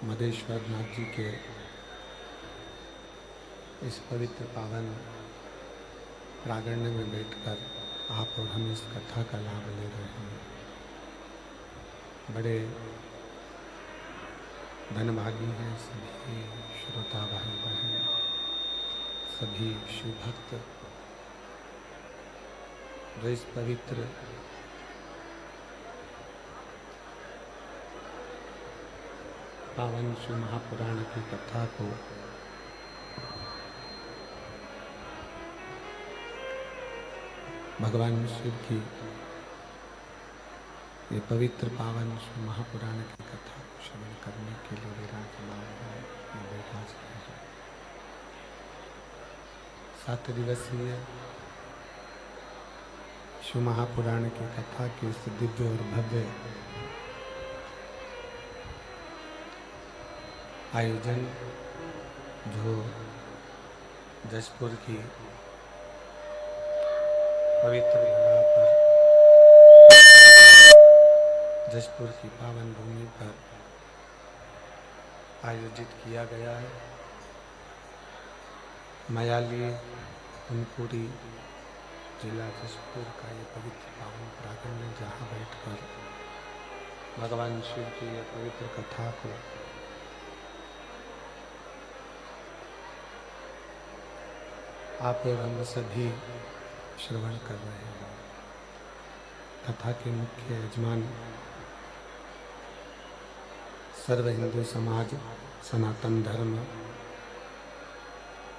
मदेश्वर नाथ जी के इस पवित्र पावन प्रांगण में बैठकर आप और हम इस कथा का लाभ ले रहे हैं। बड़े धनभागी हैं सभी श्रोता भाई बहन, सभी शिव भक्त जो इस पवित्र पावन शिव महापुराण की कथा को भगवान शिव की ये पवित्र पावन शिव महापुराण की कथा को श्रवण करने के लिए विराजमान है। ये बैठा है 7 दिवसीय शिव महापुराण की कथा की इस दिव्य और भव्य आयोजन जो जशपुर की पवित्र धरा पर, जशपुर की पावन भूमि पर आयोजित किया गया है। मयाली कुनकुरी जिला जशपुर का ये पवित्र पावन प्रांगण है, जहाँ बैठकर भगवान शिव की ये पवित्र कथा को आप और हम सभी श्रवण कर रहे हैं। कथा के मुख्य यजमान सर्व हिंदू समाज सनातन धर्म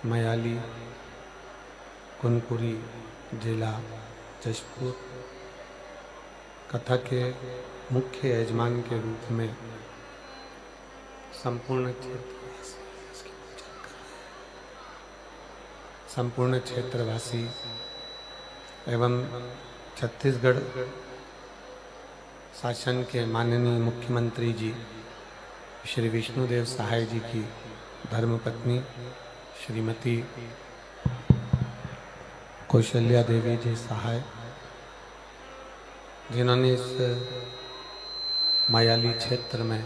मयाली कुनकुरी जिला जशपुर। कथा के मुख्य यजमान के रूप में संपूर्ण क्षेत्रवासी एवं छत्तीसगढ़ शासन के माननीय मुख्यमंत्री जी श्री विष्णुदेव सहाय जी की धर्मपत्नी श्रीमती कौशल्या देवी जी सहाय, जिन्होंने इस मयाली क्षेत्र में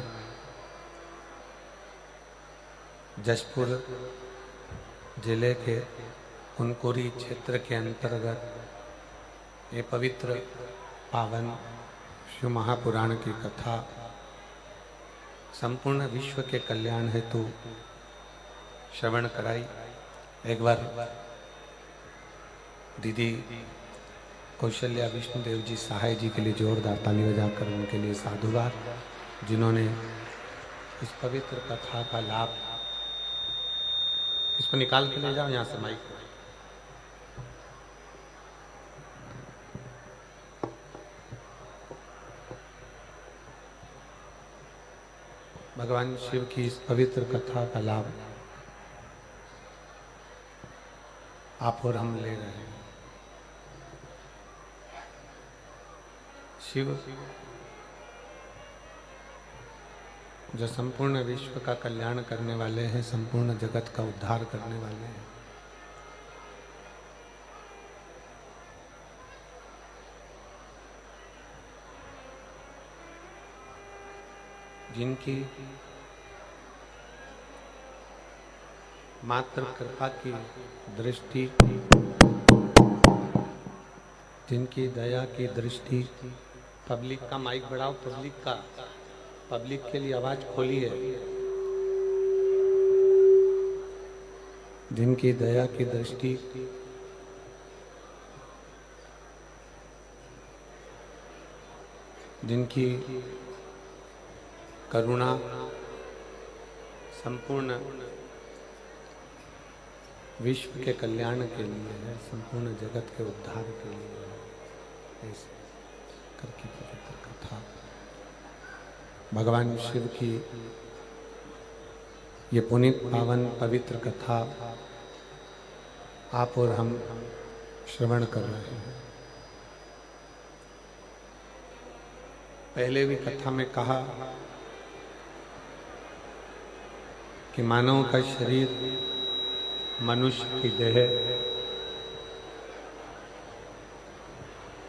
जशपुर जिले के कुनकुरी क्षेत्र के अंतर्गत ये पवित्र पावन शिव महापुराण की कथा संपूर्ण विश्व के कल्याण हेतु श्रवण कराई। एक बार दीदी कौशल्या विष्णुदेव जी सहाय जी के लिए जोरदार ताली बजाकर उनके लिए साधुवाद, जिन्होंने इस पवित्र कथा का लाभ, इसको निकाल के ले जाओ यहाँ से माइक। भगवान शिव की इस पवित्र कथा का लाभ आप और हम ले रहे हैं। शिव जो संपूर्ण विश्व का कल्याण करने वाले हैं, संपूर्ण जगत का उद्धार करने वाले हैं, जिनकी मात्र कृपा की दृष्टि, जिनकी दया की दृष्टि, पब्लिक का माइक बढ़ाओ, पब्लिक के लिए आवाज खोलिए, जिनकी दया की दृष्टि जिनकी करुणा संपूर्ण विश्व के कल्याण के लिए है, संपूर्ण जगत के उद्धार के लिए है। ऐसे करके पवित्र कथा भगवान शिव की ये पुनीत पावन पवित्र कथा आप और हम श्रवण कर रहे हैं। पहले भी कथा में कहा कि मानव का शरीर मनुष्य की देह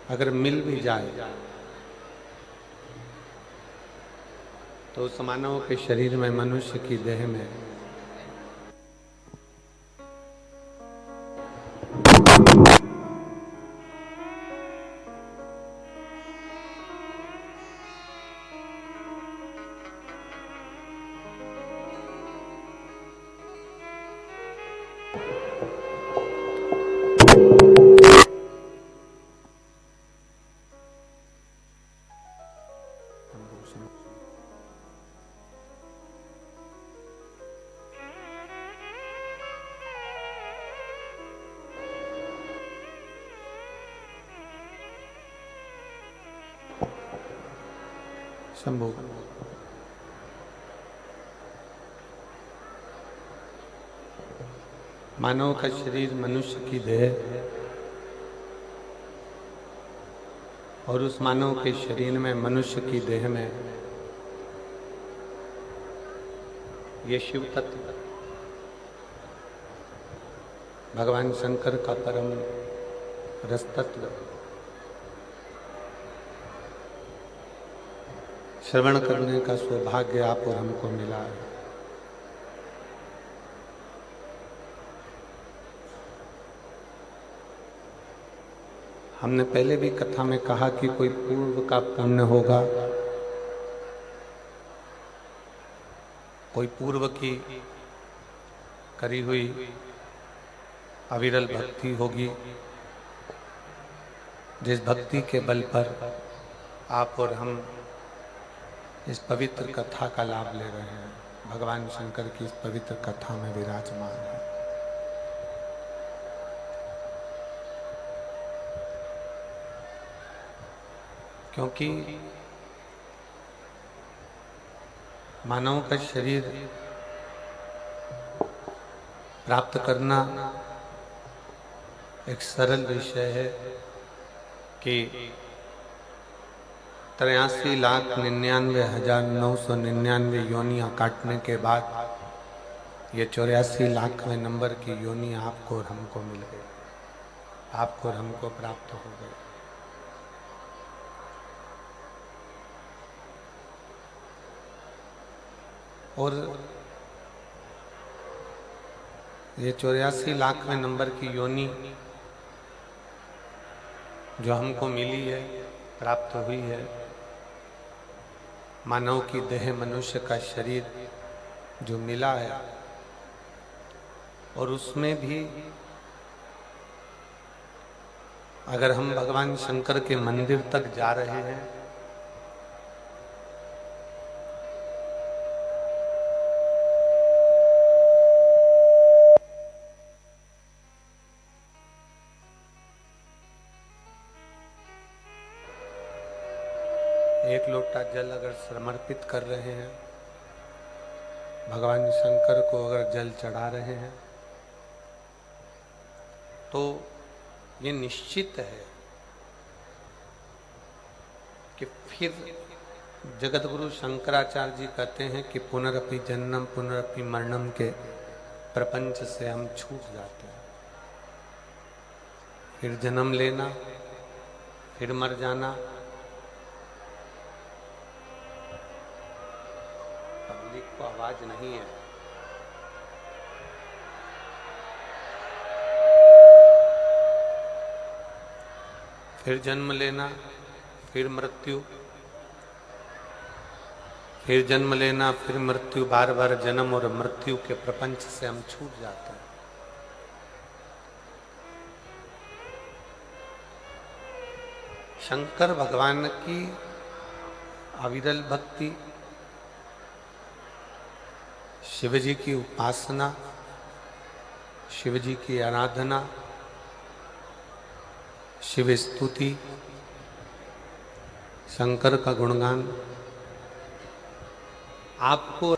अगर मिल भी जाए तो उस मानव के शरीर में, मनुष्य की देह में शंभु मानव का शरीर, मनुष्य की देह, और उस मानव के शरीर में, मनुष्य की देह में ये शिव तत्व भगवान शंकर का परम रस तत्व श्रवण करने का सौभाग्य आप और हमको मिला है। हमने पहले भी कथा में कहा कि कोई पूर्व का पुण्य होगा, कोई पूर्व की करी हुई अविरल भक्ति होगी, जिस भक्ति के बल पर आप और हम इस पवित्र कथा का लाभ ले रहे हैं, भगवान शंकर की इस पवित्र कथा में विराजमान है। क्योंकि मानव का शरीर प्राप्त करना एक सरल विषय है कि 83,99,999 योनियां काटने के बाद ये 84,00,000वें नंबर की योनि आपको और हमको मिल गई, आपको और हमको प्राप्त हो गई। और ये 84,00,000वें नंबर की योनि जो हमको मिली है, प्राप्त हुई है, मानव की देह, मनुष्य का शरीर जो मिला है, और उसमें भी अगर हम भगवान शंकर के मंदिर तक जा रहे हैं एक लोटा जल अगर समर्पित कर रहे हैं, भगवान शंकर को अगर जल चढ़ा रहे हैं, तो ये निश्चित है कि फिर जगतगुरु शंकराचार्य जी कहते हैं कि पुनरपि जन्म पुनरपि मरणम के प्रपंच से हम छूट जाते हैं। फिर जन्म लेना, फिर मर जाना। पब्लिक को आवाज नहीं है। फिर जन्म लेना, फिर मृत्यु, फिर जन्म लेना, फिर मृत्यु, बार बार जन्म और मृत्यु के प्रपंच से हम छूट जाते हैं। शंकर भगवान की अविरल भक्ति, शिव जी की उपासना, शिव जी की आराधना, शिव स्तुति, शंकर का गुणगान आपको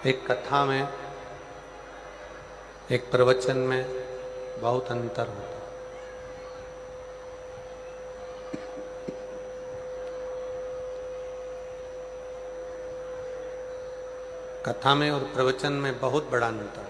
एक कथा में, एक प्रवचन में बहुत अंतर होता है। कथा में और प्रवचन में बहुत बड़ा अंतर है।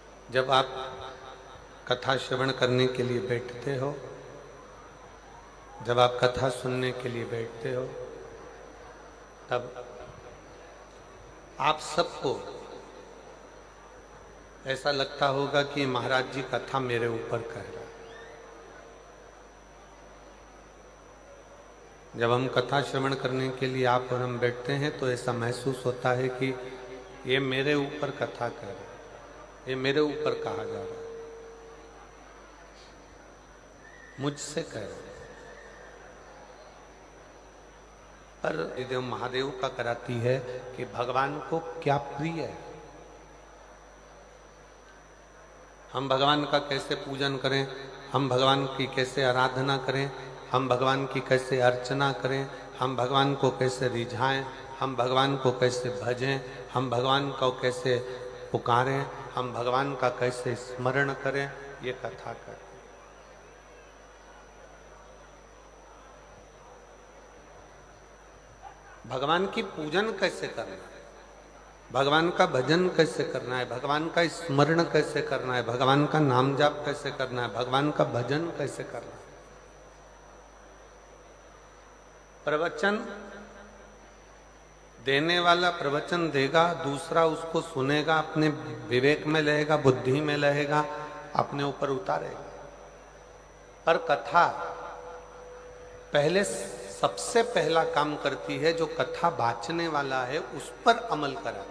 जब आप कथा श्रवण करने के लिए बैठते हो, जब आप कथा सुनने के लिए बैठते हो, तब आप सबको ऐसा लगता होगा कि महाराज जी कथा मेरे ऊपर कह रहा है। जब हम कथा श्रवण करने के लिए आप और हम बैठते हैं तो ऐसा महसूस होता है कि ये मेरे ऊपर कथा कह रहा है, ये मेरे ऊपर कहा जा रहा है, मुझसे कह रहा है। पर देव महादेव का कराती है कि भगवान को क्या प्रिय है, हम भगवान का कैसे पूजन करें, हम भगवान की कैसे आराधना करें, हम भगवान की कैसे अर्चना करें, हम भगवान को कैसे रिझाएं, हम भगवान को कैसे भजें, हम भगवान को कैसे पुकारें, हम भगवान का कैसे स्मरण करें, ये कथा कर। भगवान की पूजन कैसे करना है, भगवान का भजन कैसे करना है, भगवान का स्मरण कैसे करना है, भगवान का नाम जाप कैसे करना है, भगवान का भजन कैसे करना है। प्रवचन देने वाला प्रवचन देगा, दूसरा उसको सुनेगा, अपने विवेक में रहेगा, बुद्धि में रहेगा, अपने ऊपर उतारेगा। पर कथा पहले सबसे पहला काम करती है, जो कथा बांचने वाला है उस पर अमल करा,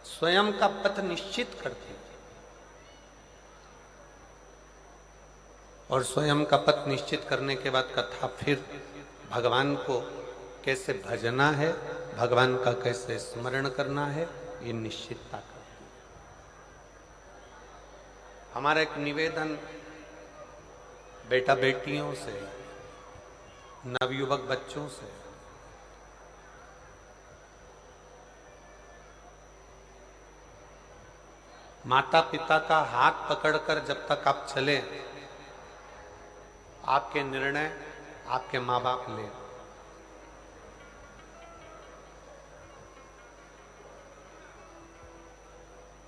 स्वयं का पथ निश्चित करती है। और स्वयं का पथ निश्चित करने के बाद कथा फिर भगवान को कैसे भजना है, भगवान का कैसे स्मरण करना है, ये निश्चितता करती है। हमारा एक निवेदन बेटा बेटियों से, नवयुवक बच्चों से, माता पिता का हाथ पकड़कर जब तक आप चले, आपके निर्णय आपके माँ बाप ले।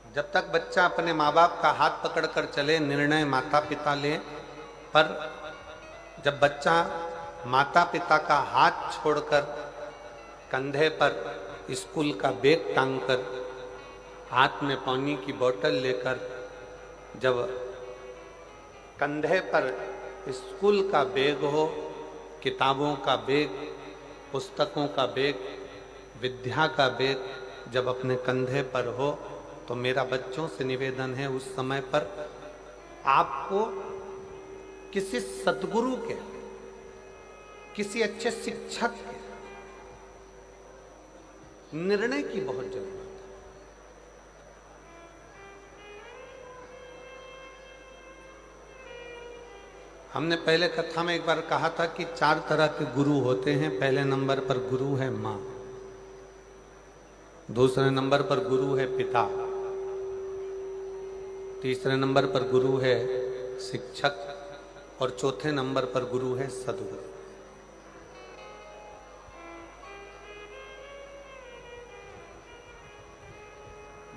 जब तक बच्चा अपने माँ बाप का हाथ पकड़कर चले, निर्णय माता पिता ले। पर जब बच्चा माता पिता का हाथ छोड़कर कंधे पर स्कूल का बैग टांगकर, हाथ में पानी की बोतल लेकर, जब कंधे पर स्कूल का बैग हो, किताबों का बैग, पुस्तकों का बैग, विद्या का बैग जब अपने कंधे पर हो, तो मेरा बच्चों से निवेदन है, उस समय पर आपको किसी सद्गुरु के, किसी अच्छे शिक्षक के निर्णय की बहुत जरूरत है। हमने पहले कथा में एक बार कहा था कि 4 तरह के गुरु होते हैं। पहले नंबर पर गुरु है माँ, दूसरे नंबर पर गुरु है पिता, तीसरे नंबर पर गुरु है शिक्षक, और चौथे नंबर पर गुरु है सद्गुरु।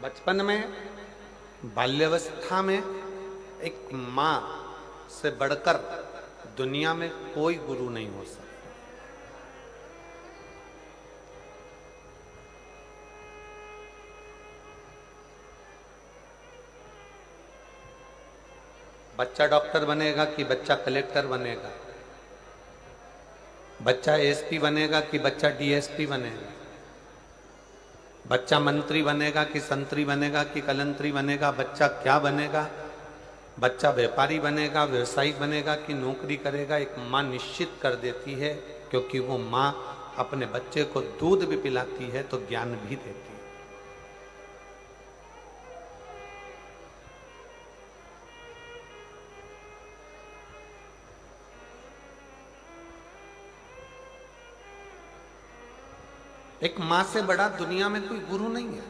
बचपन में, बाल्यावस्था में एक माँ से बढ़कर दुनिया में कोई गुरु नहीं हो सकता। बच्चा डॉक्टर बनेगा कि बच्चा कलेक्टर बनेगा, बच्चा एसपी बनेगा कि बच्चा डीएसपी बनेगा, बच्चा मंत्री बनेगा कि संतरी बनेगा कि कलंतरी बनेगा, बच्चा क्या बनेगा, बच्चा व्यापारी बनेगा, व्यवसायिक बनेगा कि नौकरी करेगा, एक माँ निश्चित कर देती है। क्योंकि वो माँ अपने बच्चे को दूध भी पिलाती है तो ज्ञान भी देती है। एक माँ से बड़ा दुनिया में कोई गुरु नहीं है।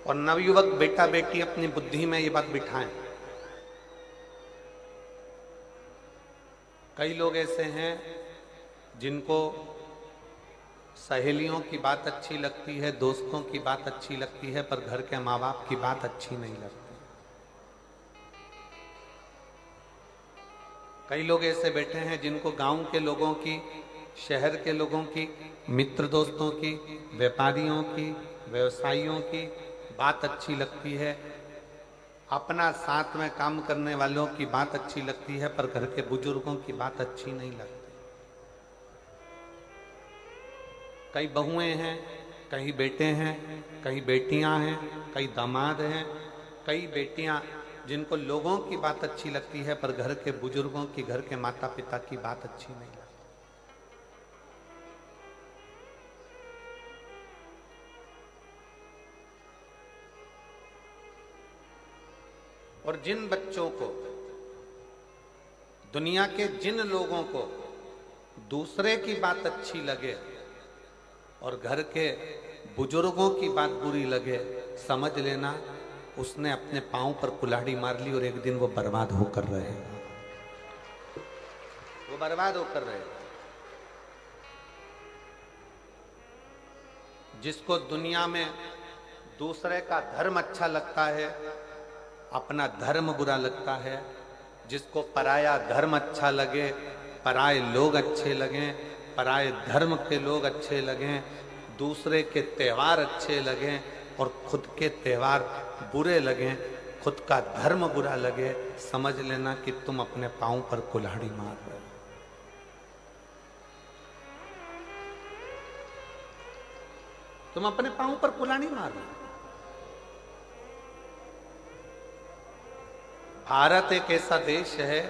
और नवयुवक बेटा बेटी अपनी बुद्धि में ये बात बिठाएं कई लोग ऐसे हैं जिनको सहेलियों की बात अच्छी लगती है, दोस्तों की बात अच्छी लगती है, पर घर के माँ बाप की बात अच्छी नहीं लगती। कई लोग ऐसे बैठे हैं जिनको गांव के लोगों की, शहर के लोगों की, मित्र दोस्तों की, व्यापारियों की, व्यवसायियों की बात अच्छी लगती है, अपना साथ में काम करने वालों की बात अच्छी लगती है, पर घर के बुजुर्गों की बात अच्छी नहीं लगती। कई बहुएं हैं, कई बेटे हैं, कई बेटियां हैं, कई दामाद हैं, कई बेटियां जिनको लोगों की बात अच्छी लगती है, पर घर के बुजुर्गों की, घर के माता पिता की बात अच्छी नहीं लगती। और जिन बच्चों को, दुनिया के जिन लोगों को दूसरे की बात अच्छी लगे और घर के बुजुर्गों की बात बुरी लगे, समझ लेना उसने अपने पांव पर कुल्हाड़ी मार ली और एक दिन वो बर्बाद होकर रहेगा। वो बर्बाद होकर रहेगा। जिसको दुनिया में दूसरे का धर्म अच्छा लगता है, अपना धर्म बुरा लगता है, जिसको पराया धर्म अच्छा लगे, पराए लोग अच्छे लगें, पराए धर्म के लोग अच्छे लगें, दूसरे के त्यौहार अच्छे लगें और खुद के त्यौहार बुरे लगें, खुद का धर्म बुरा लगे, समझ लेना कि तुम अपने पांव पर कुल्हाड़ी मार रहे हो। तुम अपने पांव पर कुल्हाड़ी मार रहे हो। भारत एक ऐसा देश है,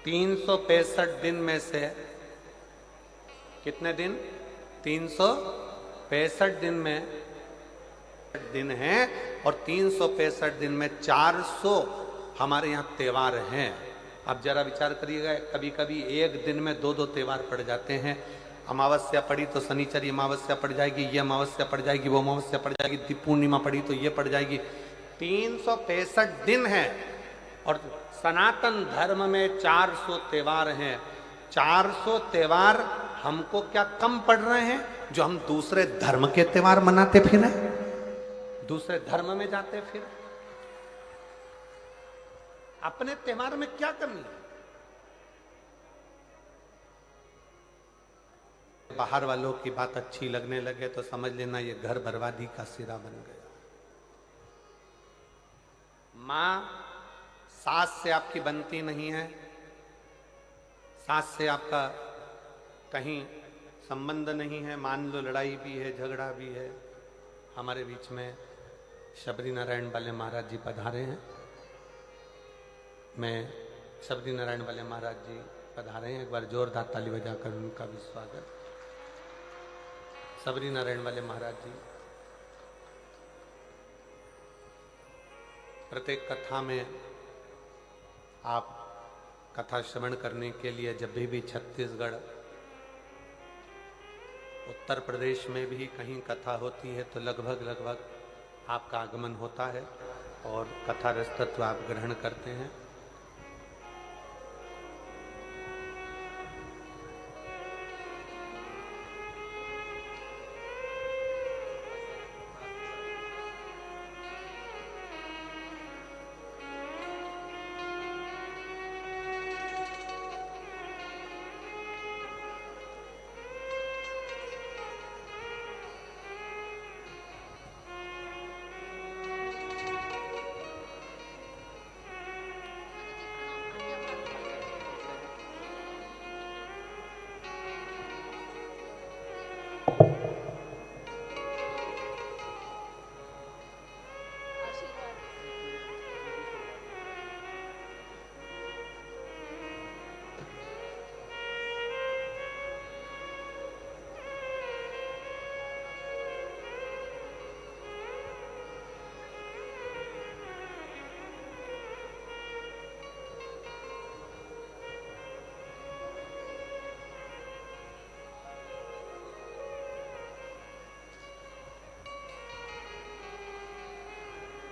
365 दिन में से कितने दिन? 365 दिन में दिन हैं और 365 दिन में 400 हमारे यहाँ त्योहार हैं। अब जरा विचार करिएगा, कभी कभी एक दिन में दो दो त्योहार पड़ जाते हैं। अमावस्या पड़ी तो शनिचरी अमावस्या पड़ जाएगी, ये अमावस्या पड़ जाएगी, वो अमावस्या पड़ जाएगी, पूर्णिमा पड़ी तो ये पड़ जाएगी। 365 दिन है और सनातन धर्म में 400 त्योहार हैं। 400 त्योहार हमको क्या कम पड़ रहे हैं जो हम दूसरे धर्म के त्योहार मनाते फिरें, दूसरे धर्म में जाते फिर? अपने त्योहार में क्या कमी है? बाहर वालों की बात अच्छी लगने लगे तो समझ लेना ये घर बर्बादी का सिरा बन गया। मां सास से आपकी बनती नहीं है, सास से आपका कहीं संबंध नहीं है, मान लो लड़ाई भी है, झगड़ा भी है। हमारे बीच में शबरी नारायण वाले महाराज जी पधारे हैं। मैं शबरी नारायण वाले महाराज जी पधारे हैं, एक बार जोरदार ताली बजाकर उनका भी स्वागत। शबरी नारायण वाले महाराज जी प्रत्येक कथा में आप कथा श्रवण करने के लिए जब भी छत्तीसगढ़, उत्तर प्रदेश में भी कहीं कथा होती है तो लगभग आपका आगमन होता है और कथा रसतत्व आप ग्रहण करते हैं।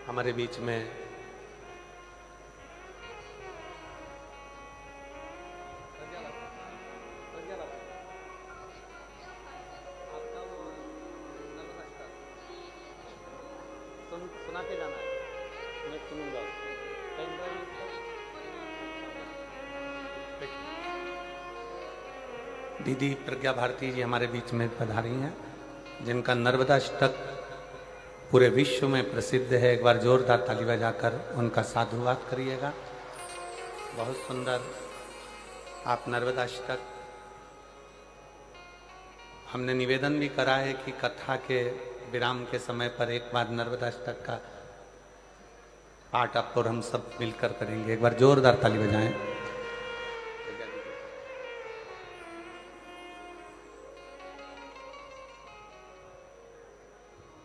हमारे बीच में सुना के जाना है, मैं सुनूंगा उसको। दीदी प्रज्ञा भारती जी हमारे बीच में पधारी हैं, जिनका नर्मदा अष्टक पूरे विश्व में प्रसिद्ध है। एक बार जोरदार ताली बजाकर उनका साधुवाद करिएगा। बहुत सुंदर आप नर्मदा अष्टक, हमने निवेदन भी करा है कि कथा के विराम के समय पर एक बार नर्मदा अष्टक का पाठ आप और हम सब मिलकर करेंगे। एक बार जोरदार ताली बजाएं।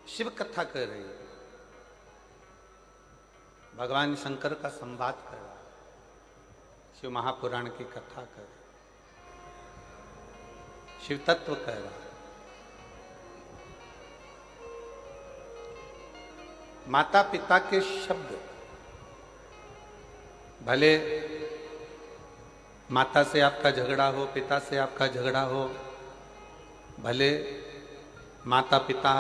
शिव कथा कर रही है, भगवान शंकर का संवाद कर रहा है, शिव महापुराण की कथा कर रहा है, शिव तत्व कह रहा है। माता पिता के शब्द, भले माता से आपका झगड़ा हो, पिता से आपका झगड़ा हो, भले माता पिता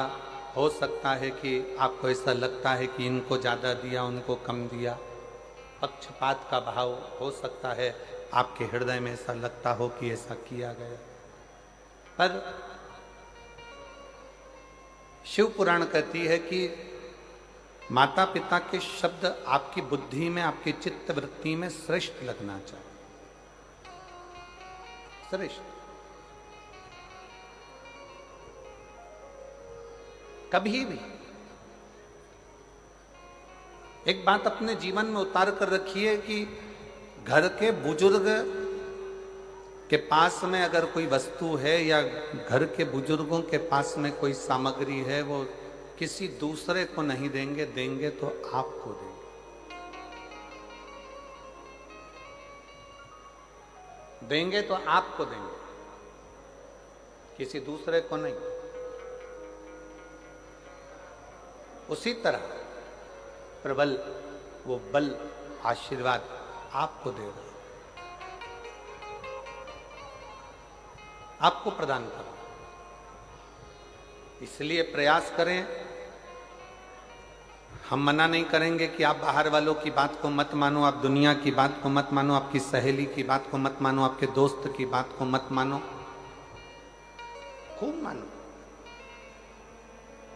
हो सकता है कि आपको ऐसा लगता है कि इनको ज़्यादा दिया उनको कम दिया, पक्षपात का भाव हो सकता है, आपके हृदय में ऐसा लगता हो कि ऐसा किया गया, पर शिव पुराण कहती है कि माता पिता के शब्द आपकी बुद्धि में, आपकी चित्त वृत्ति में श्रेष्ठ लगना चाहिए, श्रेष्ठ। कभी भी एक बात अपने जीवन में उतार कर रखिए कि घर के बुजुर्ग के पास में अगर कोई वस्तु है या घर के बुजुर्गों के पास में कोई सामग्री है, वो किसी दूसरे को नहीं देंगे, देंगे तो आपको देंगे। देंगे तो आपको देंगे, किसी दूसरे को नहीं। उसी तरह प्रबल वो बल आशीर्वाद आपको दे रहा है, आपको प्रदान कर रहा है। इसलिए प्रयास करें, हम मना नहीं करेंगे कि आप बाहर वालों की बात को मत मानो, आप दुनिया की बात को मत मानो, आपकी सहेली की बात को मत मानो, आपके दोस्त की बात को मत मानो, खूब मानो,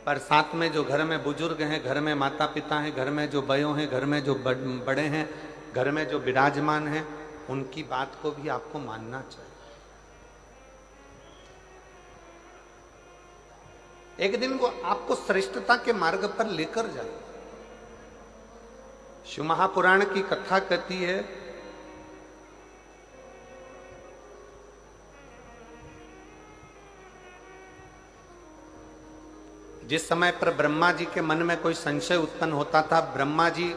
पर साथ में जो घर में बुजुर्ग हैं, घर में माता पिता हैं, घर में जो बयों हैं, घर में जो बड़े हैं, घर में जो विराजमान हैं, उनकी बात को भी आपको मानना चाहिए। एक दिन वो आपको श्रेष्ठता के मार्ग पर लेकर जाए। शिव महापुराण की कथा कहती है, जिस समय पर ब्रह्मा जी के मन में कोई संशय उत्पन्न होता था, ब्रह्मा जी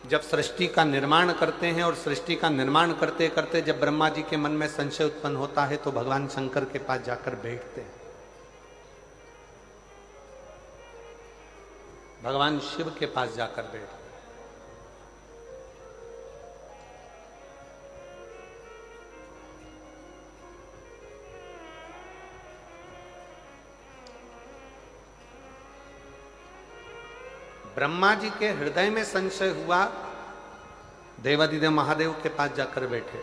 जब सृष्टि का निर्माण करते हैं और सृष्टि का निर्माण करते करते जब ब्रह्मा जी के मन में संशय उत्पन्न होता है तो भगवान शंकर के पास जाकर बैठते हैं, भगवान शिव के पास जाकर बैठते हैं। ब्रह्मा जी के हृदय में संशय हुआ, देवादिदेव महादेव के पास जाकर बैठे।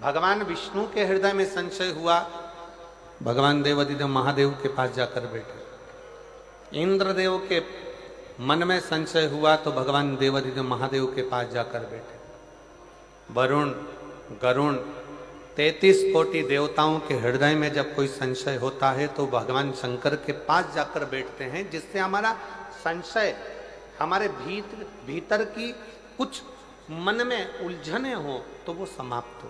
भगवान विष्णु के हृदय में संशय हुआ, भगवान देवादिदेव महादेव के पास जाकर बैठे। इंद्रदेव के मन में संशय हुआ तो भगवान देवादिदेव महादेव के पास जाकर बैठे। वरुण, गरुण, 33 कोटि देवताओं के हृदय में जब कोई संशय होता है तो भगवान शंकर के पास जाकर बैठते हैं, जिससे हमारा संशय, हमारे भीतर की कुछ मन में उलझने हो तो वो समाप्त हो।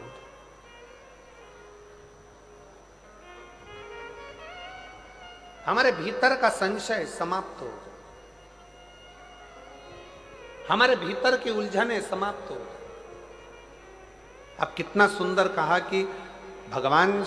हमारे भीतर का संशय समाप्त हो, हमारे भीतर की उलझने समाप्त हो। अब कितना सुंदर कहा कि भगवान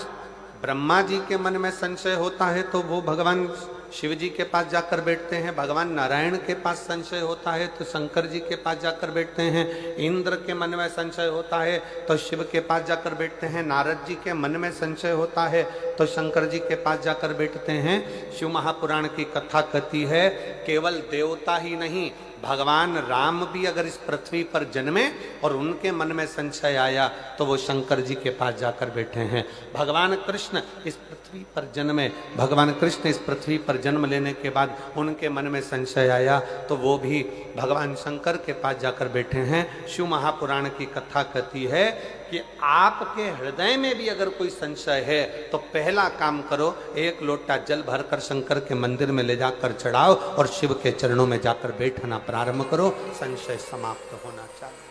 ब्रह्मा जी के मन में संशय होता है तो वो भगवान शिव जी के पास जाकर बैठते हैं, भगवान नारायण के पास संशय होता है तो शंकर जी के पास जाकर बैठते हैं, इंद्र के मन में संशय होता है तो शिव के पास जाकर बैठते हैं, नारद जी के मन में संशय होता है तो शंकर जी के पास जाकर बैठते हैं। शिव महापुराण की कथा कहती है केवल देवता ही नहीं, भगवान राम भी अगर इस पृथ्वी पर जन्मे और उनके मन में संशय आया तो वो शंकर जी के पास जाकर बैठे हैं। भगवान कृष्ण इस पृथ्वी पर जन्मे, भगवान कृष्ण इस पृथ्वी पर जन्म लेने के बाद उनके मन में संशय आया तो वो भी भगवान शंकर के पास जाकर बैठे हैं। शिव महापुराण की कथा कहती है कि आपके हृदय में भी अगर कोई संशय है तो पहला काम करो, एक लोटा जल भरकर शंकर के मंदिर में ले जाकर चढ़ाओ और शिव के चरणों में जाकर बैठना प्रारंभ करो, संशय समाप्त होना चाहिए।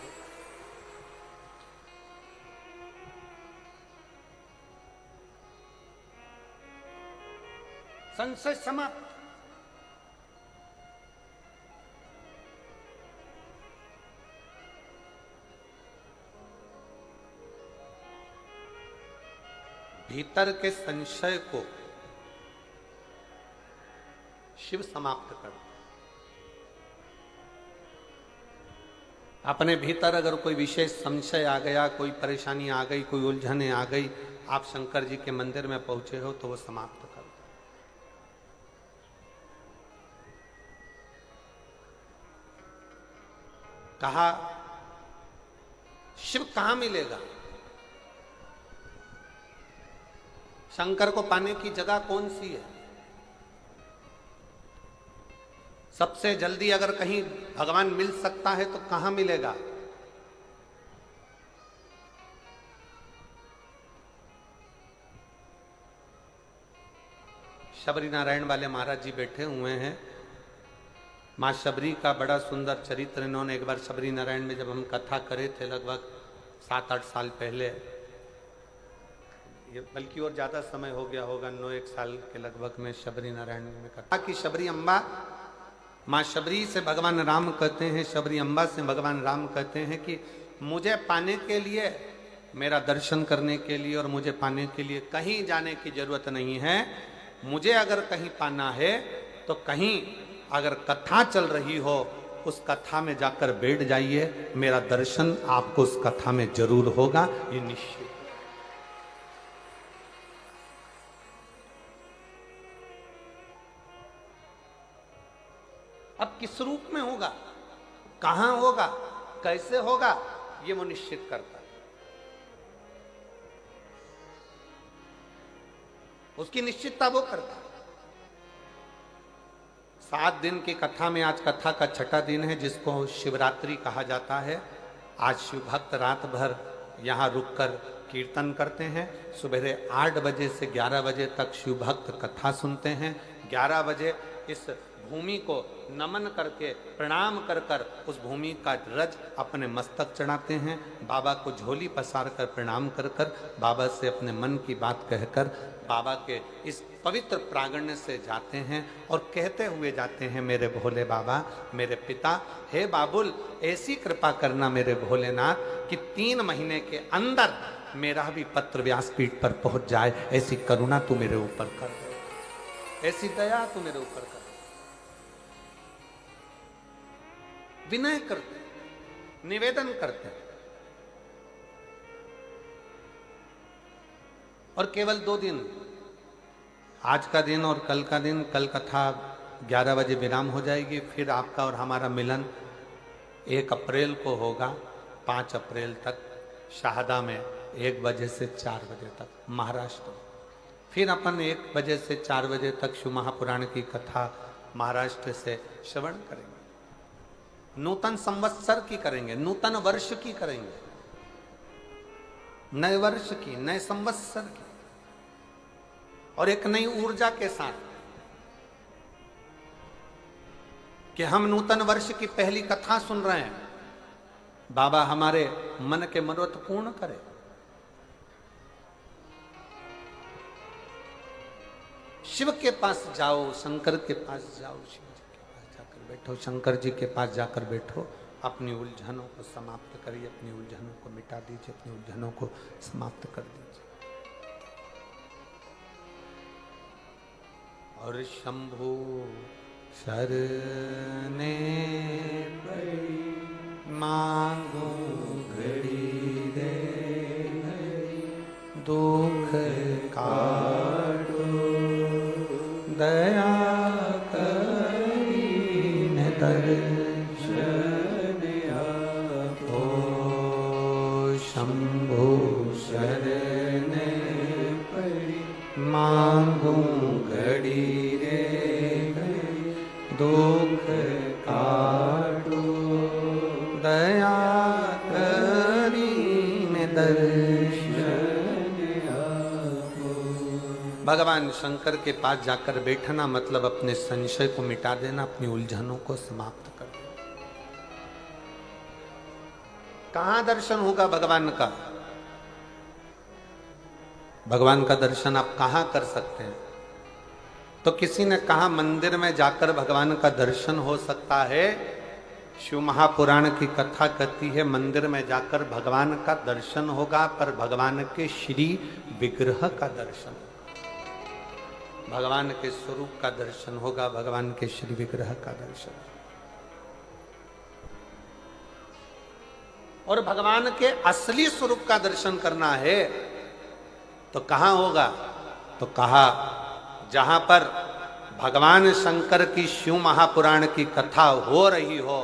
संशय समाप्त। भीतर के संशय को शिव समाप्त कर। अपने भीतर अगर कोई विशेष संशय आ गया, कोई परेशानी आ गई, कोई उलझने आ गई, आप शंकर जी के मंदिर में पहुंचे हो तो वो समाप्त कर। कहा शिव कहां मिलेगा? शंकर को पाने की जगह कौन सी है? सबसे जल्दी अगर कहीं भगवान मिल सकता है तो कहां मिलेगा? शबरी नारायण वाले महाराज जी बैठे हुए हैं। मां शबरी का बड़ा सुंदर चरित्र इन्होंने एक बार शबरी नारायण में जब हम कथा करे थे लगभग 7-8 साल पहले, ये बल्कि और ज्यादा समय हो गया होगा, 9-1 साल के लगभग में शबरी नारायण में कथा कि शबरी अम्बा, माँ शबरी से भगवान राम कहते हैं, शबरी अम्बा से भगवान राम कहते हैं कि मुझे पाने के लिए, मेरा दर्शन करने के लिए और मुझे पाने के लिए कहीं जाने की जरूरत नहीं है। मुझे अगर कहीं पाना है तो कहीं अगर कथा चल रही हो उस कथा में जाकर बैठ जाइए, मेरा दर्शन आपको उस कथा में जरूर होगा, ये निश्चित। अब किस रूप में होगा, कहां होगा, कैसे होगा, ये वो निश्चित करता है। उसकी निश्चितता वो करता है। 7 दिन की कथा में आज कथा का 6ठा दिन है जिसको शिवरात्रि कहा जाता है। आज शिव भक्त रात भर यहाँ रुककर कीर्तन करते हैं। सुबह 8 बजे से 11 बजे तक शिव भक्त कथा सुनते हैं। 11 बजे इस भूमि को नमन करके प्रणाम कर कर उस भूमि का रज अपने मस्तक चढ़ाते हैं। बाबा को झोली पसार कर प्रणाम कर कर बाबा से अपने मन की बात कहकर बाबा के इस पवित्र प्रांगण से जाते हैं और कहते हुए जाते हैं, मेरे भोले बाबा, मेरे पिता, हे बाबुल, ऐसी कृपा करना मेरे भोलेनाथ कि 3 महीने के अंदर मेरा भी पत्र व्यासपीठ पर पहुंच जाए। ऐसी करुणा तू मेरे ऊपर कर दे, ऐसी दया तू मेरे ऊपर कर। विनय करते, निवेदन करते और केवल 2 दिन, आज का दिन और कल का दिन, कल कथा 11 बजे विराम हो जाएगी। फिर आपका और हमारा मिलन 1 अप्रैल को होगा, 5 अप्रैल तक शाहदा में 1 बजे से 4 बजे तक महाराष्ट्र। फिर अपन 1 बजे से 4 बजे तक शिव महापुराण की कथा महाराष्ट्र से श्रवण करेंगे। नूतन संवत्सर की करेंगे, नूतन वर्ष की करेंगे, नए वर्ष की, नए संवत्सर की, और एक नई ऊर्जा के साथ कि हम नूतन वर्ष की पहली कथा सुन रहे हैं। बाबा हमारे मन के मनोरथ पूर्ण करे। शिव के पास जाओ, शंकर के पास जाओ, शिव जी के पास जाकर बैठो, शंकर जी के पास जाकर बैठो, अपनी उलझनों को समाप्त करिए, अपनी उलझनों को मिटा दीजिए, अपनी उलझनों को समाप्त कर दीजिए। और शंभु शरने पड़ी मांगो घड़ी दे दुख काटो दया करीन दर्शन आपो शंभु शरने पड़ी मांगू घड़ी रे दुख काटो दया करीन दर्शन। भगवान शंकर के पास जाकर बैठना मतलब अपने संशय को मिटा देना, अपनी उलझनों को समाप्त कर देना। कहां दर्शन होगा भगवान का? भगवान का दर्शन आप कहां कर सकते हैं? तो किसी ने कहा मंदिर में जाकर भगवान का दर्शन हो सकता है। शिव महापुराण की कथा कहती है मंदिर में जाकर भगवान का दर्शन होगा, पर भगवान के श्री विग्रह का दर्शन, भगवान के स्वरूप का दर्शन होगा, भगवान के श्री विग्रह का दर्शन। और भगवान के असली स्वरूप का दर्शन करना है तो कहां होगा? तो कहा जहां पर भगवान शंकर की शिव महापुराण की कथा हो रही हो,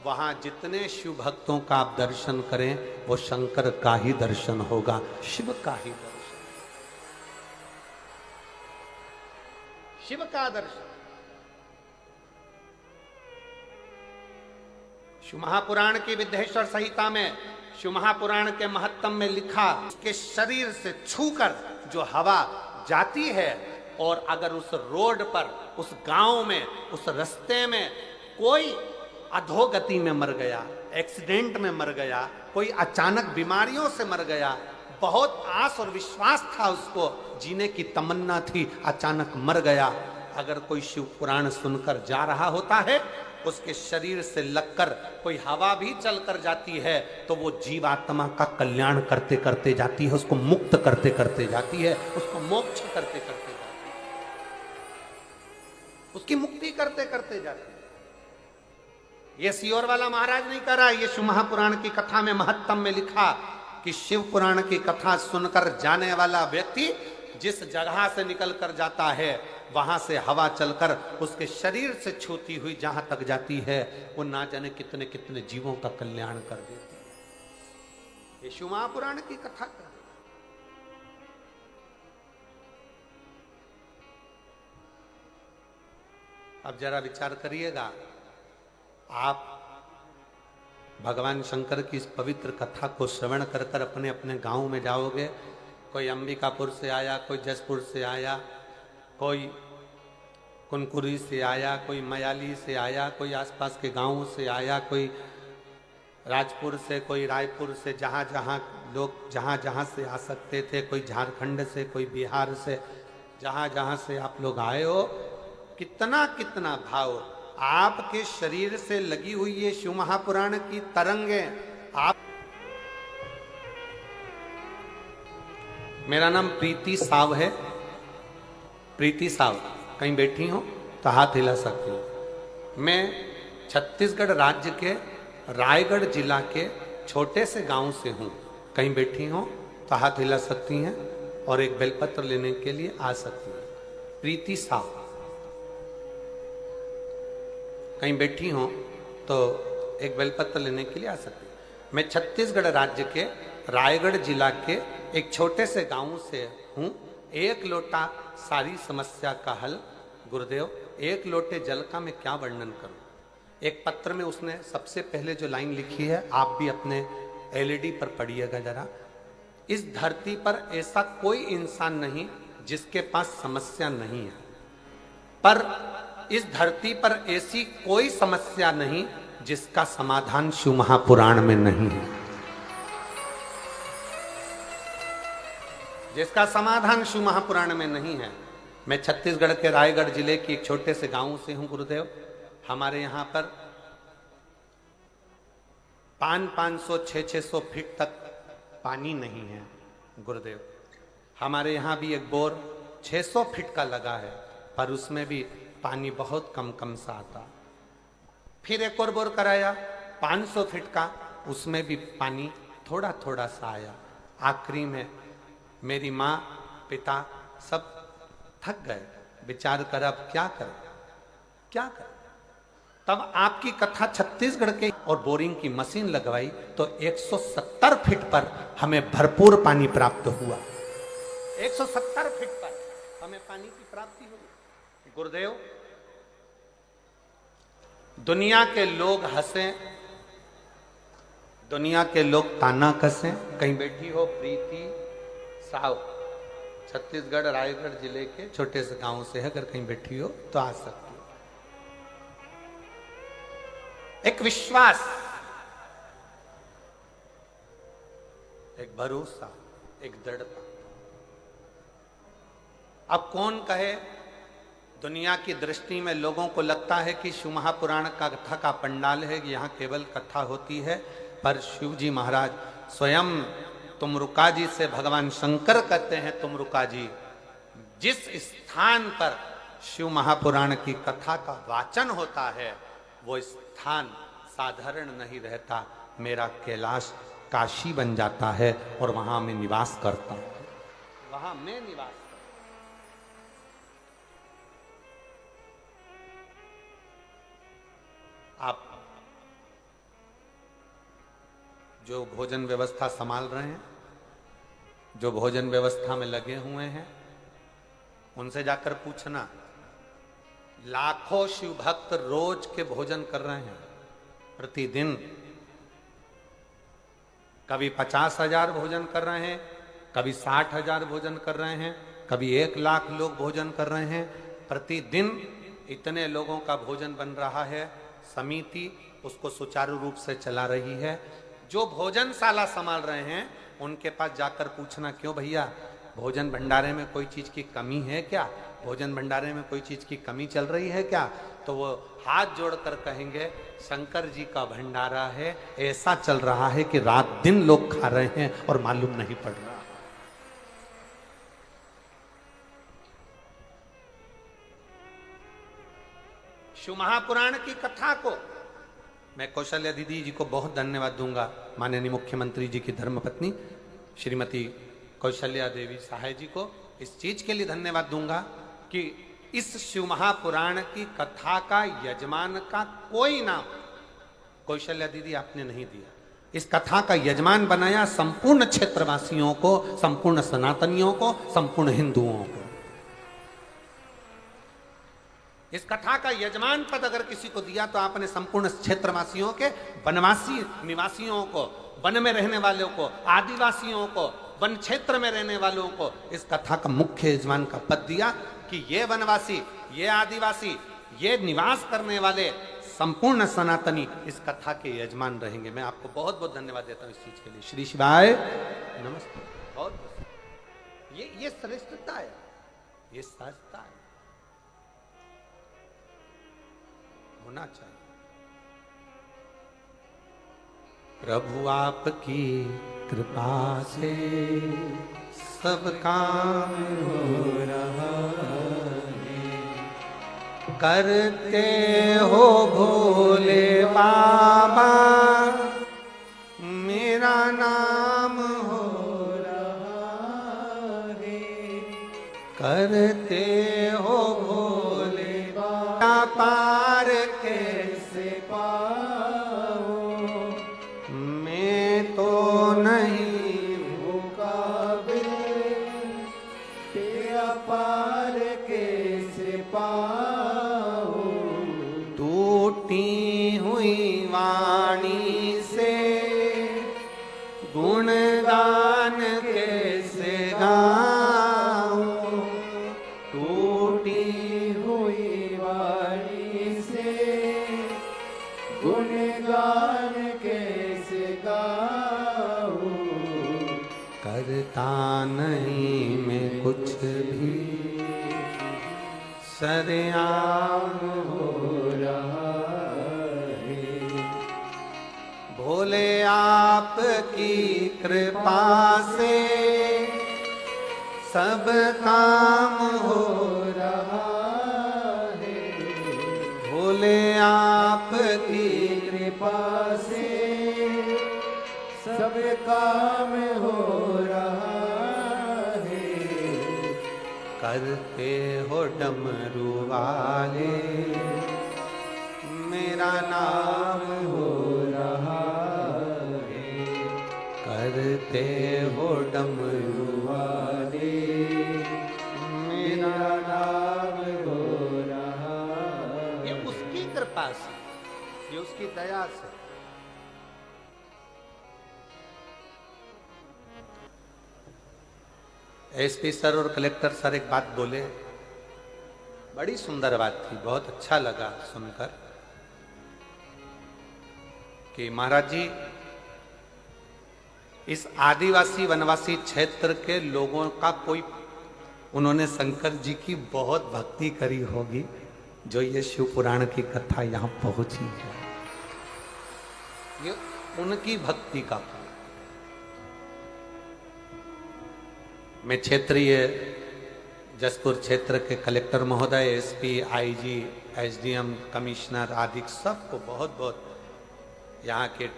वहां जितने शिव भक्तों का आप दर्शन करें वो शंकर का ही दर्शन होगा, शिव का ही दर्शन, शिव का दर्शन। शिव महापुराण की विद्येश्वर संहिता में शिव महापुराण के महत्तम में लिखा, उसके शरीर से छूकर जो हवा जाती है और अगर उस रोड पर, उस गांव में, उस रास्ते में कोई अधोगति में मर गया, एक्सीडेंट में मर गया, कोई अचानक बीमारियों से मर गया, बहुत आस और विश्वास था उसको, जीने की तमन्ना थी, अचानक मर गया, अगर कोई शिव पुराण सुनकर जा रहा होता है, उसके शरीर से लगकर कोई हवा भी चलकर जाती है तो वो जीवात्मा का कल्याण करते करते जाती है, उसको मुक्त करते करते जाती है, उसको मोक्ष करते करते जाती है, उसकी मुक्ति करते करते जाती है। ये सियोर वाला महाराज नहीं कर रहा, ये शिव महापुराण की कथा में महत्तम में लिखा कि शिव पुराण की कथा सुनकर जाने वाला व्यक्ति जिस जगह से निकल कर जाता है वहां से हवा चलकर उसके शरीर से छूती हुई जहां तक जाती है वो ना जाने कितने कितने जीवों का कल्याण कर देती है। ये शिव महापुराण की कथा कर। अब जरा विचार करिएगा, आप भगवान शंकर की इस पवित्र कथा को श्रवण कर कर अपने अपने गांव में जाओगे, कोई अंबिकापुर से आया, कोई जसपुर से आया, कोई कुनकुरी से आया, कोई मयाली से आया, कोई आसपास के गांवों से आया, कोई राजपुर से, कोई रायपुर से, जहाँ जहाँ लोग जहाँ जहाँ से आ सकते थे, कोई झारखंड से, कोई बिहार से, जहाँ जहाँ से आप लोग आए हो, कितना कितना भाव आपके शरीर से लगी हुई ये शिव महापुराण की तरंगें। आप, मेरा नाम प्रीति साव है, प्रीति साव, कहीं बैठी हो तो हाथ हिला सकती हूँ। मैं छत्तीसगढ़ राज्य के रायगढ़ जिला के छोटे से गांव से हूँ, कहीं बैठी हो तो हाथ हिला सकती हैं और एक बेलपत्र लेने के लिए आ सकती हैं। प्रीति साव, कहीं बैठी हो तो एक बेलपत्र लेने के लिए आ सकती हैं। मैं छत्तीसगढ़ राज्य के रायगढ़ जिला के एक छोटे से गांव से हूँ। एक लोटा सारी समस्या का हल गुरुदेव, एक लोटे जल का मैं क्या वर्णन करूं। एक पत्र में उसने सबसे पहले जो लाइन लिखी है, आप भी अपने एलईडी पर पढ़िएगा जरा। इस धरती पर ऐसा कोई इंसान नहीं जिसके पास समस्या नहीं है, पर इस धरती पर ऐसी कोई समस्या नहीं जिसका समाधान शिव महापुराण में नहीं है, जिसका समाधान शिव महापुराण में नहीं है। मैं छत्तीसगढ़ के रायगढ़ जिले की एक छोटे से गांव से हूं गुरुदेव। हमारे यहां पर 500 600 फीट तक पानी नहीं है गुरुदेव। हमारे यहां भी एक बोर 600 फीट का लगा है, पर उसमें भी पानी बहुत कम कम सा आता। फिर एक और बोर कराया 500 फीट का, उसमें भी पानी थोड़ा थोड़ा सा आया। आखिरी में मेरी माँ पिता सब थक गए, विचार कर अब क्या करें क्या करें। तब आपकी कथा छत्तीसगढ़ के और बोरिंग की मशीन लगवाई तो 170 फीट पर हमें भरपूर पानी प्राप्त हुआ। 170 फीट पर हमें पानी की प्राप्ति हुई। गुरुदेव, दुनिया के लोग हंसे, दुनिया के लोग ताना कसें, कहीं बैठी हो प्रीति साहु, छत्तीसगढ़ रायगढ़ जिले के छोटे से गांव से है, अगर कहीं बैठी हो तो आ सकती हो। एक विश्वास, एक भरोसा, एक दृढ़ता। अब कौन कहे, दुनिया की दृष्टि में लोगों को लगता है कि शिव महापुराण का कथा का पंडाल है, यहाँ केवल कथा होती है, पर शिव जी महाराज स्वयं तुमरुका जी से भगवान शंकर कहते हैं, तुमरुका जी, जिस स्थान पर शिव महापुराण की कथा का वाचन होता है वो स्थान साधारण नहीं रहता, मेरा कैलाश काशी बन जाता है और वहां मैं निवास करता हूं, वहां मैं निवास करता हूं। आप जो भोजन व्यवस्था संभाल रहे हैं, जो भोजन व्यवस्था में लगे हुए हैं, उनसे जाकर पूछना, लाखों शिव भक्त रोज के भोजन कर रहे हैं प्रतिदिन। कभी 50,000 भोजन कर रहे हैं, कभी 60,000 भोजन कर रहे हैं, कभी 1 लाख लोग भोजन कर रहे हैं। प्रतिदिन इतने लोगों का भोजन बन रहा है, समिति उसको सुचारू रूप से चला रही है। जो भोजनशाला संभाल रहे हैं उनके पास जाकर पूछना, क्यों भैया भोजन भंडारे में कोई चीज की कमी है क्या, भोजन भंडारे में कोई चीज की कमी चल रही है क्या? तो वो हाथ जोड़कर कहेंगे, शंकर जी का भंडारा है, ऐसा चल रहा है कि रात दिन लोग खा रहे हैं और मालूम नहीं पड़ रहा। शिव महापुराण की कथा को मैं कौशल्या दीदी जी को बहुत धन्यवाद दूंगा, माननीय मुख्यमंत्री जी की धर्मपत्नी श्रीमती कौशल्या देवी सहाय जी को इस चीज के लिए धन्यवाद दूंगा कि इस शिव महापुराण की कथा का यजमान का कोई नाम कौशल्या दीदी आपने नहीं दिया। इस कथा का यजमान बनाया संपूर्ण क्षेत्रवासियों को, संपूर्ण सनातनियों को, संपूर्ण हिंदुओं को। इस कथा का यजमान पद अगर किसी को दिया तो आपने संपूर्ण क्षेत्रवासियों के, वनवासी निवासियों को, वन में रहने वालों को, आदिवासियों को, वन क्षेत्र में रहने वालों को इस कथा का मुख्य यजमान का पद दिया कि ये वनवासी, ये आदिवासी, ये निवास करने वाले संपूर्ण सनातनी इस कथा के यजमान रहेंगे। मैं आपको बहुत बहुत धन्यवाद देता हूं इस चीज के लिए। श्री शिवाय नमस्ते। बहुत ये श्रेष्ठता है, ये सहजता है, होना चाहिए। प्रभु आपकी कृपा से सब काम हो रहा है, करते हो भोले बाबा मेरा नाम हो रहा है, करते हो भोले बाबा पार कैसे पाओ, मैं तो नहीं भूखा बिन तेरा पार कैसे पाओ, टूटी हुई वाणी से गुणगान कैसे गाऊं, टूटी हुई वाणी से गुणगान कैसे गाऊं, करता नहीं मैं कुछ भी, सरेआम हो रहा है, भोले आपकी कृपा से सब काम हो रहा आपकी कृपा से सब काम हो रहा है। करते हो डमरू वाले मेरा नाम हो रहा है। करते हो डमरू वाले मेरा नाम हो रहा है। ये उसकी कृपा से, ये उसकी दया से। एसपी सर और कलेक्टर सर एक बात बोले, बड़ी सुंदर बात थी, बहुत अच्छा लगा सुनकर कि महाराज जी इस आदिवासी वनवासी क्षेत्र के लोगों का कोई, उन्होंने शंकर जी की बहुत भक्ति करी होगी जो ये शिव पुराण की कथा यहां पहुंची है। ये उनकी भक्ति का फल। मैं क्षेत्रीय जसपुर क्षेत्र के कलेक्टर महोदय, एसपी, आईजी, एसडीएम, कमिश्नर आदि सबको बहुत बहुत, यहाँ के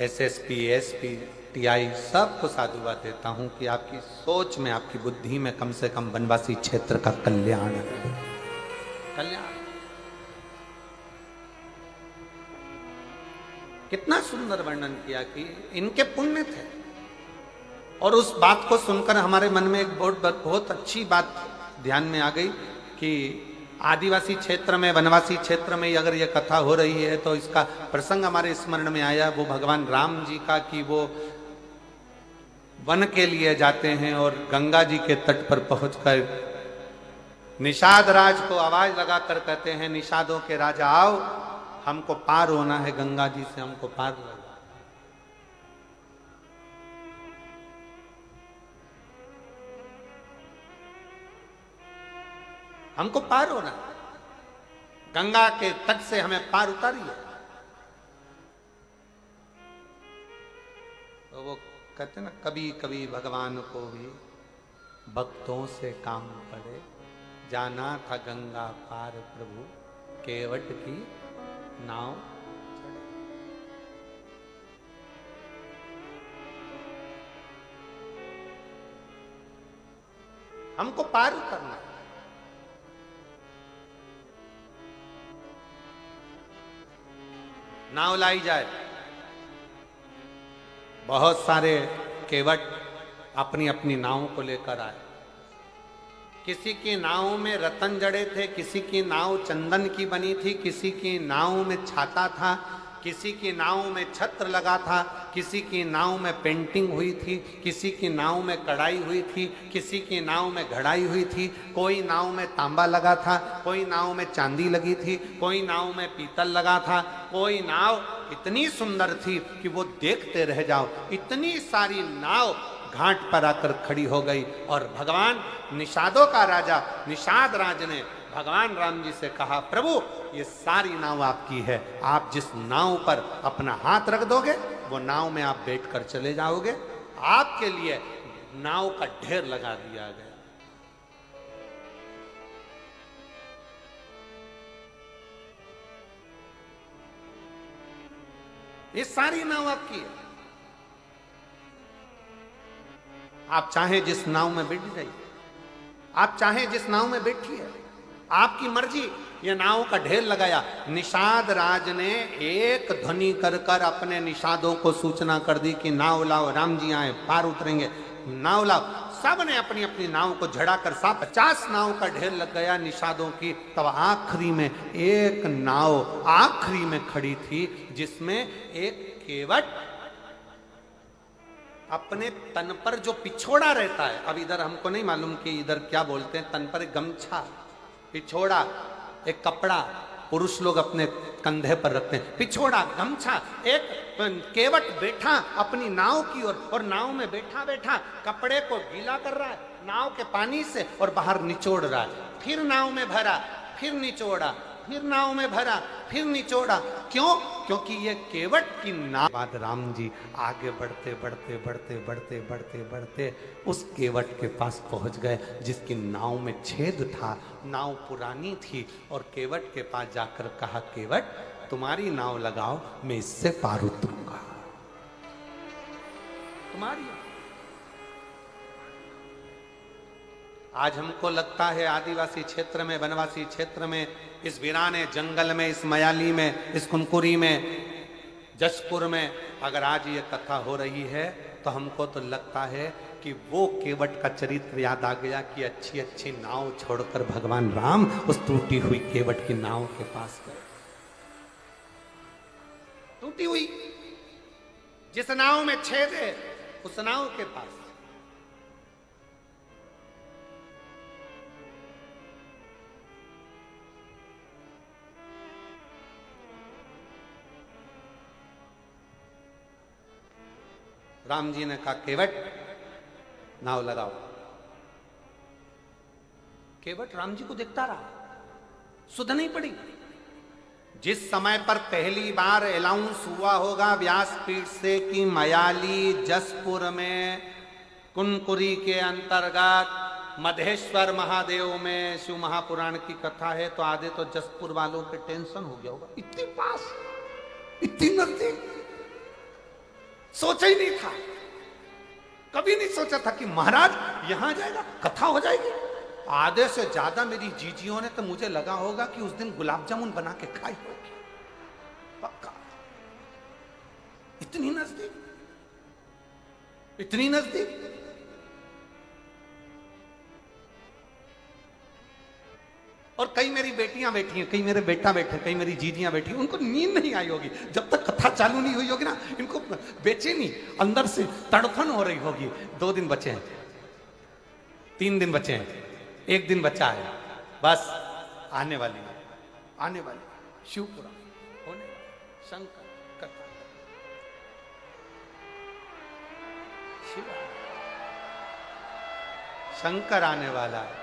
एसएसपी, एसपी, टीआई सबको साधुवाद देता हूँ कि आपकी सोच में, आपकी बुद्धि में कम से कम वनवासी क्षेत्र का कल्याण कितना सुंदर वर्णन किया कि इनके पुण्य थे। और उस बात को सुनकर हमारे मन में एक बहुत अच्छी बात ध्यान में आ गई कि आदिवासी क्षेत्र में, वनवासी क्षेत्र में अगर ये कथा हो रही है तो इसका प्रसंग हमारे स्मरण में आया वो भगवान राम जी का, कि वो वन के लिए जाते हैं और गंगा जी के तट पर पहुंचकर निषाद राज को आवाज लगाकर कहते हैं, निषादों के राजा आओ, हमको पार होना है, गंगा जी से हमको पार लगा। हमको पार होना, गंगा के तट से हमें पार उतारिए। तो वो कहते ना, कभी कभी भगवान को भी भक्तों से काम पड़े, जाना था गंगा पार प्रभु, केवट की नाव चढ़े। हमको पार उतरना, नाव लाई जाए। बहुत सारे केवट अपनी अपनी नावों को लेकर आए। किसी की नाव में रतन जड़े थे, किसी की नाव चंदन की बनी थी, किसी की नाव में छाता था, किसी की नाव में छत्र लगा था, किसी की नाव में पेंटिंग हुई थी, किसी की नाव में कढ़ाई हुई थी, किसी की नाव में घड़ाई हुई थी, कोई नाव में तांबा लगा था, कोई नाव में चांदी लगी थी, कोई नाव में पीतल लगा था, कोई नाव इतनी सुंदर थी कि वो देखते रह जाओ। इतनी सारी नाव घाट पर आकर खड़ी हो गई और भगवान निषादों का राजा निषाद राज ने भगवान राम जी से कहा, प्रभु ये सारी नाव आपकी है, आप जिस नाव पर अपना हाथ रख दोगे वो नाव में आप बैठकर चले जाओगे। आपके लिए नाव का ढेर लगा दिया गया। ये सारी नाव आपकी है, आप चाहे जिस नाव में बैठ जाइए, आप चाहे जिस नाव में बैठिए, आपकी मर्जी। ये नाव का ढेर लगाया। निषाद राज ने एक ध्वनि कर कर अपने निषादों को सूचना कर दी कि नाव लाओ, राम जी आए, पार उतरेंगे, नाव लाओ। सब ने अपनी अपनी नाव को झड़ा कर 50 नाव का ढेर लग गया निषादों की। तब आखिरी में एक नाव आखिरी में खड़ी थी जिसमें एक केवट अपने तन पर जो पिछोड़ा रहता है, अब इधर हमको नहीं मालूम कि इधर क्या बोलते हैं, तन पर एक गमछा, पिछोड़ा, एक कपड़ा पुरुष लोग अपने कंधे पर रखते हैं, पिछोड़ा, गमछा, एक केवट बैठा अपनी नाव की ओर और नाव में बैठा बैठा कपड़े को गीला कर रहा है नाव के पानी से और बाहर निचोड़ रहा है। फिर नाव में भरा, फिर निचोड़ा, फिर नाव में भरा, फिर निचोड़ा। क्यों? क्योंकि ये केवट की नाव। बाद राम जी आगे बढ़ते बढ़ते बढ़ते बढ़ते बढ़ते बढ़ते उस केवट के पास पहुंच गए जिसकी नाव में छेद था। नाव पुरानी थी और केवट के पास जाकर कहा, केवट तुम्हारी नाव लगाओ, मैं इससे पार उतरूंगा। तुम्हारी आज हमको लगता है आदिवासी क्षेत्र में, वनवासी क्षेत्र में, इस वीराने जंगल में, इस मयाली में, इस कुनकुरी में, जसपुर में अगर आज ये कथा हो रही है तो हमको तो लगता है कि वो केवट का चरित्र याद आ गया कि अच्छी अच्छी नाव छोड़कर भगवान राम उस टूटी हुई केवट की नाव के पास गए। टूटी हुई जिस नाव में छेद है उस नाव के पास। राम जी ने कहा केवट नाव लगाओ। केवट राम जी को देखता रहा, सुध नहीं पड़ी। जिस समय पर पहली बार अनाउंस हुआ होगा व्यासपीठ से कि मयाली जसपुर में कुनकुरी के अंतर्गत मधेश्वर महादेव में शिव महापुराण की कथा है, तो आधे तो जसपुर वालों के टेंशन हो गया होगा। इतनी पास, इतनी नजदीक, सोचा ही नहीं था, कभी नहीं सोचा था कि महाराज यहां जाएगा, कथा हो जाएगी। आधे से ज्यादा मेरी जीजियों ने तो मुझे लगा होगा कि उस दिन गुलाब जामुन बना के खाई होगी, पक्का। इतनी नजदीक, इतनी नजदीक। और कई मेरी बेटियां बैठी हैं, कई मेरे बेटा बैठे, कई मेरी जीजियां बैठी, उनको नींद नहीं आई होगी जब तक कथा चालू नहीं हुई होगी ना। इनको बेचैनी अंदर से तड़फन हो रही होगी। 2 दिन बचे हैं, 3 दिन बचे हैं, 1 दिन बचा है, बस आने वाली है, आने वाली शिवपुरा होने वाली शंकर कथा। शिव शंकर आने वाला है,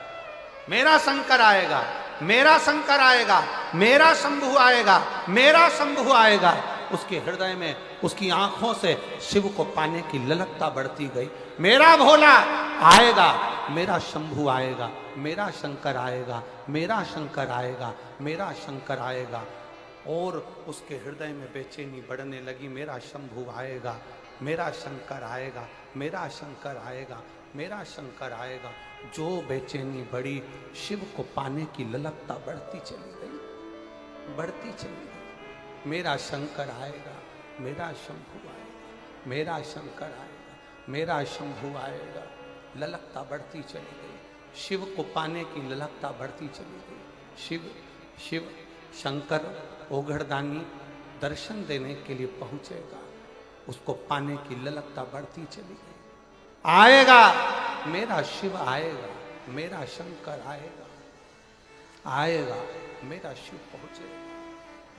मेरा शंकर आएगा, मेरा शंकर आएगा, मेरा शंभु आएगा, मेरा शंभु आएगा। उसके हृदय में, उसकी आंखों से शिव को पाने की ललकता बढ़ती गई। मेरा भोला आएगा, मेरा शंभु आएगा, मेरा शंकर आएगा, मेरा शंकर आएगा, मेरा शंकर आएगा। और उसके हृदय में बेचैनी बढ़ने लगी। मेरा शंभु आएगा, मेरा शंकर आएगा, मेरा शंकर आएगा, मेरा शंकर आएगा। जो बेचैनी बढ़ी, शिव को पाने की ललकता बढ़ती चली गई, बढ़ती चली गई। मेरा शंकर आएगा, मेरा शंभु आएगा, मेरा शंकर आएगा, मेरा शंभु आएगा। ललकता बढ़ती चली गई, शिव को पाने की ललकता बढ़ती चली गई। शिव शिव शंकर ओघड़दानी दर्शन देने के लिए पहुंचेगा, उसको पाने की ललकता बढ़ती चली गई। आएगा, मेरा शिव आएगा, मेरा शंकर आएगा, आएगा, मेरा शिव पहुंचेगा,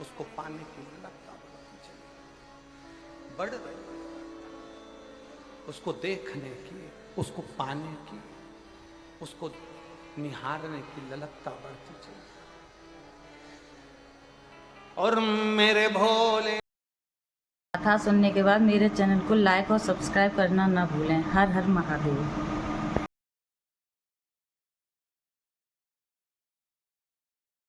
उसको पाने की ललकता बढ़ती चली, बढ़ रही, उसको देखने की, उसको पाने की, उसको निहारने की ललकता बढ़ती चली। और मेरे भोले कथा सुनने के बाद मेरे चैनल को लाइक और सब्सक्राइब करना ना भूलें। हर हर महादेव।